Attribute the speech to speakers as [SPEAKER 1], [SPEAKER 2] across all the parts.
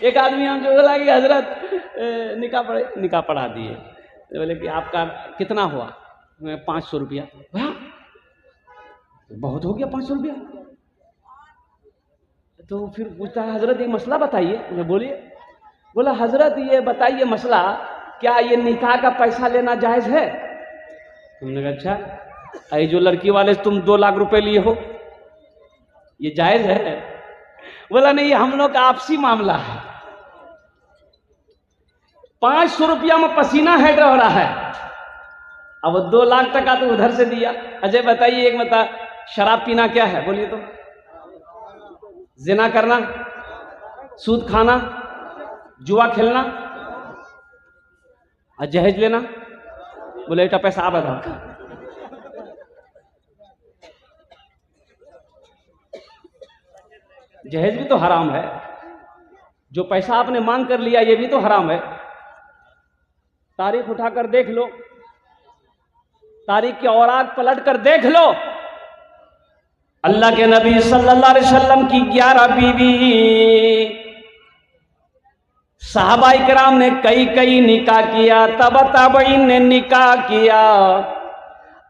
[SPEAKER 1] एक आदमी हमसे बोला कि हजरत निकाह पढ़ा दिए। तो बोले कि आपका कितना हुआ? मैं 500 रुपया। बहुत हो गया 500 रुपया। तो फिर पूछता है हजरत एक मसला बताइए। बोलिए। बोला हजरत ये बताइए मसला, क्या ये निकाह का पैसा लेना जायज है? तुमने कहा अच्छा, ये जो लड़की वाले तुम 2 लाख रुपए लिए हो ये जायज है? बोला नहीं, ये हम लोग का आपसी मामला है। 500 रुपया में पसीना हेड हो रहा है, अब 2 लाख टका तो उधर से दिया। अजय बताइए एक बता, शराब पीना क्या है? बोलिए तो। जिना करना, सूद खाना, जुआ खेलना और जहेज लेना। बोले बेटा पैसा आप बताओ। जहेज भी तो हराम है, जो पैसा आपने मांग कर लिया ये भी तो हराम है। तारीख उठाकर देख लो, तारीख के औराक पलट कर देख लो। अल्लाह के नबी सल्लल्लाहु अलैहि वसल्लम की 11 बीवी, सहाबाई किराम ने कई निकाह किया, तबईन ने निकाह किया,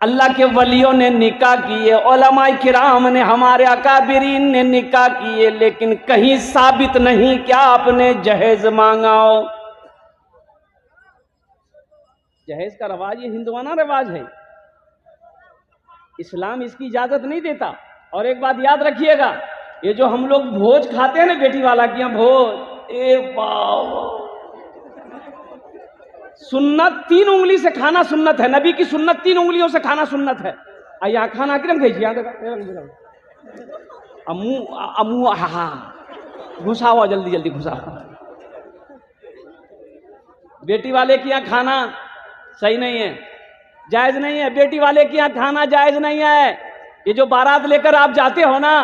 [SPEAKER 1] अल्लाह के वलियों ने निकाह किए, उलमाए किराम ने, हमारे अकाबिरीन ने निकाह किए, लेकिन कहीं साबित नहीं क्या आपने जहेज मांगा हो। जहेज का रवाज ये हिंदुआना रवाज है, इस्लाम इसकी इजाजत नहीं देता। और एक बात याद रखिएगा, ये जो हम लोग भोज खाते हैं ना, बेटी वाला की यहाँ भोज, सुन्नत 3 उंगली से खाना सुन्नत है, नबी की सुन्नत 3 उंगलियों से खाना सुन्नत है। यहाँ खाना किरम खींची, अमू हा घुसा हुआ, जल्दी जल्दी घुसा। बेटी वाले के यहाँ खाना सही नहीं है, जायज नहीं है। बेटी वाले के यहाँ खाना जायज नहीं है। ये जो बारात लेकर आप जाते हो ना,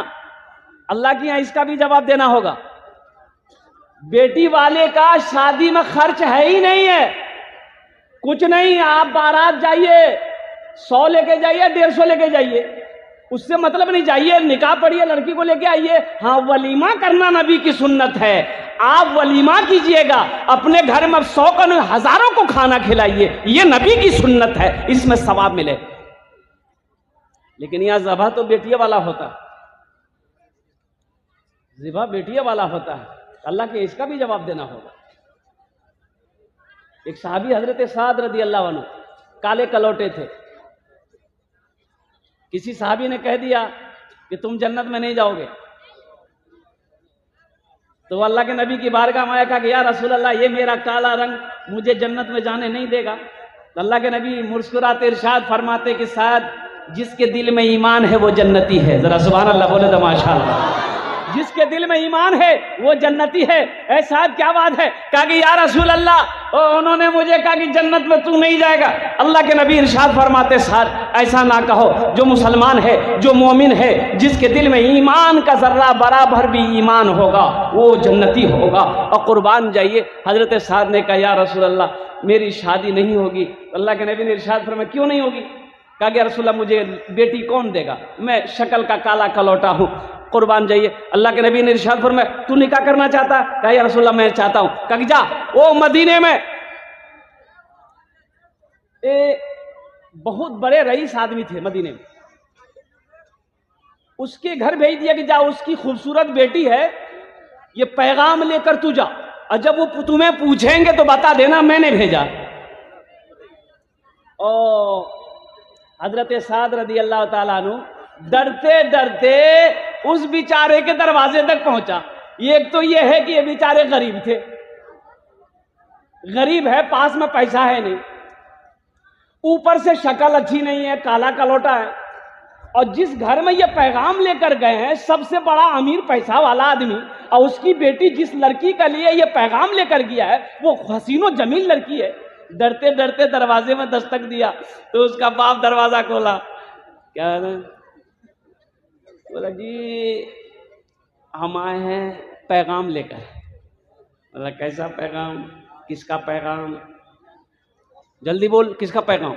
[SPEAKER 1] अल्लाह के यहाँ इसका भी जवाब देना होगा। बेटी वाले का शादी में खर्च है ही नहीं है, कुछ नहीं। आप बारात जाइए, 100 लेके जाइए, 150 लेके जाइए, उससे मतलब नहीं। जाइए, निकाह पढ़िए, लड़की को लेके आइए। हाँ, वलीमा करना नबी की सुन्नत है, आप वलीमा कीजिएगा, अपने घर में 100 का नहीं, हजारों को खाना खिलाइए, ये नबी की सुन्नत है, इसमें सवाब मिले। लेकिन यहां ज़बह तो बेटिया वाला होता, ज़िबा बेटिया वाला होता है। अल्लाह के इसका भी जवाब देना होगा। एक साहबी हजरत साद रदी अल्लाह अन्हु काले कलौटे थे। किसी साहबी ने कह दिया कि तुम जन्नत में नहीं जाओगे, तो अल्लाह के नबी की बारगाह में आया, कहा कि या रसूल अल्लाह, ये मेरा काला रंग मुझे जन्नत में जाने नहीं देगा। तो अल्लाह के नबी मुस्कुराते इरशाद फरमाते कि साद, जिसके दिल में ईमान है वो जन्नती है। जरा सुभान अल्लाह बोले तो माशाअल्लाह। जिसके दिल में ईमान है वो जन्नती है। ऐ साहब क्या बात है? कहा कि या रसूल अल्लाह, उन्होंने मुझे कहा कि जन्नत में तू नहीं जाएगा। अल्लाह के नबी इरशाद फरमाते साहब, ऐसा ना कहो, जो मुसलमान है, जो मोमिन है, जिसके दिल में ईमान का जर्रा बराबर भी ईमान होगा वो जन्नती होगा। और कुर्बान जाइए। हजरत साद ने कहा या रसूल अल्लाह, मेरी शादी नहीं होगी। अल्लाह के नबी ने इरशाद फरमाया क्यों नहीं होगी? कहा कि रसूल अल्लाह, मुझे बेटी कौन देगा, मैं शक्ल का काला कलौटा हूँ। कुर्बान जाइए। अल्लाह के नबी ने इरशाद फरमाया तू निकाह करना चाहता? कहा या रसूल अल्लाह, मैं चाहता हूँ। कहा कि जा, वो मदीने में बहुत बड़े रईस आदमी थे मदीने में, उसके घर भेज दिया कि जा, उसकी खूबसूरत बेटी है, ये पैगाम लेकर तू जा, और जब वो तुम्हें पूछेंगे तो बता देना मैंने भेजा। और हजरत साद रदी अल्लाह ताला अन्हु डरते डरते उस बेचारे के दरवाजे तक पहुंचा। एक तो ये है कि ये बेचारे गरीब थे, गरीब है, पास में पैसा है नहीं, ऊपर से शक्ल अच्छी नहीं है, काला कलौटा है। और जिस घर में ये पैगाम लेकर गए हैं सबसे बड़ा अमीर पैसा वाला आदमी, और उसकी बेटी जिस लड़की के लिए ये पैगाम लेकर गया है वो हसीनो जमील लड़की है। डरते डरते दरवाजे में दस्तक दिया तो उसका बाप दरवाजा खोला। क्या है? बोला जी हम आए हैं पैगाम लेकर। बोला कैसा पैगाम, किसका पैगाम? जल्दी बोल, किसका पैगाम?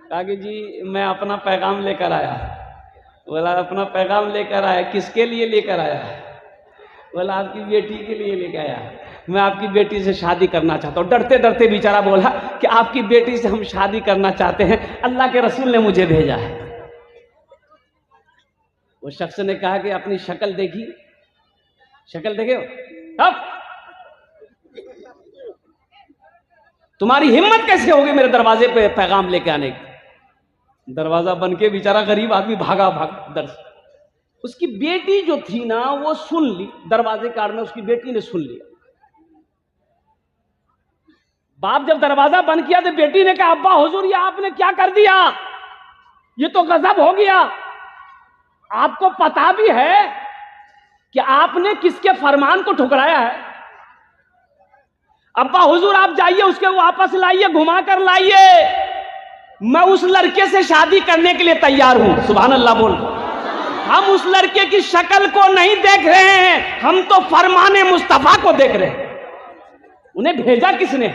[SPEAKER 1] कहा कि जी मैं अपना पैगाम लेकर आया। बोला अपना पैगाम लेकर आया, किसके लिए लेकर आया? बोला आपकी बेटी के लिए लेकर आया। मैं आपकी बेटी से शादी करना चाहता हूँ। डरते डरते बेचारा बोला कि आपकी बेटी से हम शादी करना चाहते हैं, अल्लाह के रसूल ने मुझे भेजा है। वो शख्स ने कहा कि अपनी शक्ल देखी, शक्ल देखे हो, अब तुम्हारी हिम्मत कैसे होगी मेरे दरवाजे पे पैगाम लेके आने की। दरवाजा बन के बेचारा गरीब आदमी भागा दर से। उसकी बेटी जो थी ना वो सुन ली, दरवाजे कार में उसकी बेटी ने सुन लिया। बाप जब दरवाजा बंद किया तो बेटी ने कहा, अब्बा हुजूर ये आपने क्या कर दिया, ये तो गजब हो गया। आपको पता भी है कि आपने किसके फरमान को ठुकराया है। अब्बा हुजूर आप जाइए, उसके वापस लाइए, घुमा कर लाइए, मैं उस लड़के से शादी करने के लिए तैयार हूं। सुभान अल्लाह बोल। हम उस लड़के की शक्ल को नहीं देख रहे हैं, हम तो फरमाने मुस्तफा को देख रहे हैं। उन्हें भेजा किसने?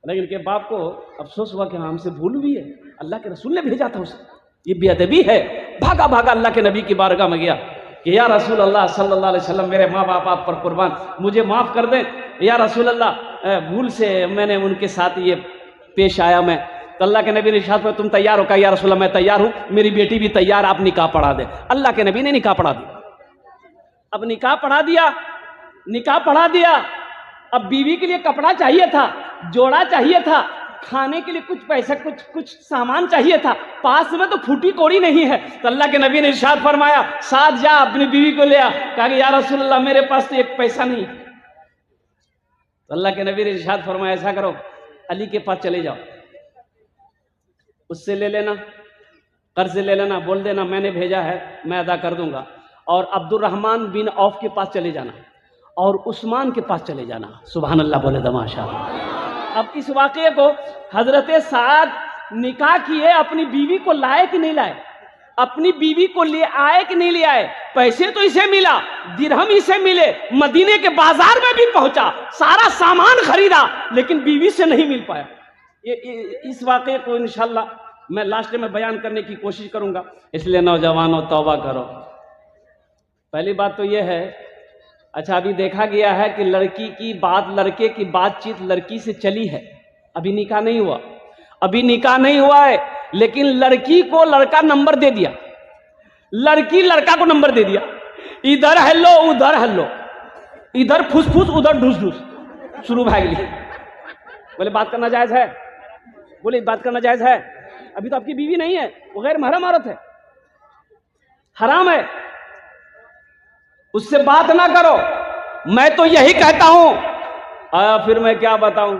[SPEAKER 1] लेकिन के बाप को अफसोस हुआ कि हमसे भूल हुई है, अल्लाह के रसूल ने भेजा था उसे। ये बेअदबी है। भागा भागा अल्लाह के नबी की बारगाह में गया कि या रसूल अल्लाह सल्लल्लाहु अलैहि वसल्लम, मेरे माँ बाप आप पर कुर्बान, मुझे माफ कर दें या रसूल अल्लाह, भूल से मैंने उनके साथ ये पेश आया मैं। तो अल्लाह के नबी ने इरशाद किया, तुम तैयार हो? कहा या रसूल अल्लाह मैं तैयार हूं, मेरी बेटी भी तैयार, आप निकाह पढ़ा दें। अल्लाह के नबी ने निकाह पढ़ा दिया। अब निकाह पढ़ा दिया, निकाह पढ़ा दिया। अब बीवी के लिए कपड़ा चाहिए था, जोड़ा चाहिए था, खाने के लिए कुछ पैसा, कुछ सामान चाहिए था। पास में तो फूटी कोड़ी नहीं है। तो अल्लाह के नबी ने इरशाद फरमाया, साथ जा अपनी बीवी को ले आ। कहा कि या रसूल अल्लाह मेरे पास तो एक पैसा नहीं। तो अल्लाह के नबी ने इरशाद फरमाया, ऐसा करो अली के पास चले जाओ, उससे ले लेना, कर्ज ले लेना, बोल देना मैंने भेजा है, मैं अदा कर दूंगा। और अब्दुर्रहमान बिन औफ के पास चले जाना और उस्मान के पास चले जाना। सुभान अल्लाह बोले दमाशा। अब इस वाक़े को हजरत साद निकाह किए, अपनी बीवी को लाए कि नहीं लाए, अपनी बीवी को ले आए कि नहीं ले आए। पैसे तो इसे मिला, दिरहम इसे मिले, मदीने के बाजार में भी पहुंचा, सारा सामान खरीदा, लेकिन बीवी से नहीं मिल पाया। इस वाक़े को इंशाल्लाह मैं लास्ट में बयान करने की कोशिश करूंगा, इसलिए नौजवानों तौबा करो। पहली बात तो यह है, अच्छा अभी देखा गया है कि लड़की की बात, लड़के की बातचीत लड़की से चली है, अभी निकाह नहीं हुआ, अभी निकाह नहीं हुआ है, लेकिन लड़की को लड़का नंबर दे दिया, लड़की लड़का को नंबर दे दिया। इधर हेलो उधर हेलो, इधर फुसफुस उधर ढूस ढूस शुरू भाग ली। बोले बात करना जायज है? बोले बात करना जायज है? अभी तो आपकी बीवी नहीं है, वो गैर महरम औरत है, हराम है, उससे बात ना करो। मैं तो यही कहता हूं। फिर मैं क्या बताऊं,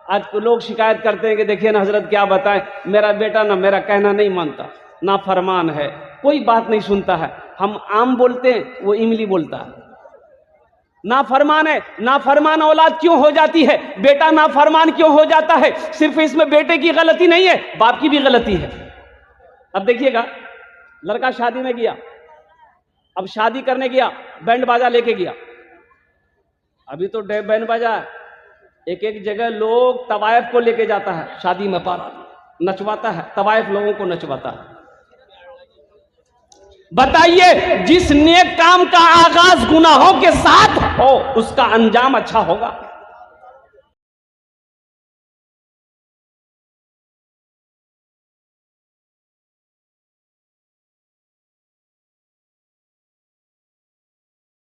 [SPEAKER 1] आज तो लोग शिकायत करते हैं कि देखिए ना हजरत क्या बताएं, मेरा बेटा ना मेरा कहना नहीं मानता, ना फरमान है, कोई बात नहीं सुनता है। हम आम बोलते हैं, वो इमली बोलता है। ना फरमान है, ना फरमान औलाद क्यों हो जाती है, बेटा ना फरमान क्यों हो जाता है? सिर्फ इसमें बेटे की गलती नहीं है, बाप की भी गलती है। अब देखिएगा, लड़का शादी में गया, अब शादी करने गया, बैंड बाजा लेके गया। अभी तो बैंड बाजा एक एक जगह लोग तवायफ को लेके जाता है, शादी में पार नचवाता है, तवायफ लोगों को नचवाता है। बताइए, जिस नेक काम का आगाज गुनाहों के साथ हो उसका अंजाम अच्छा होगा?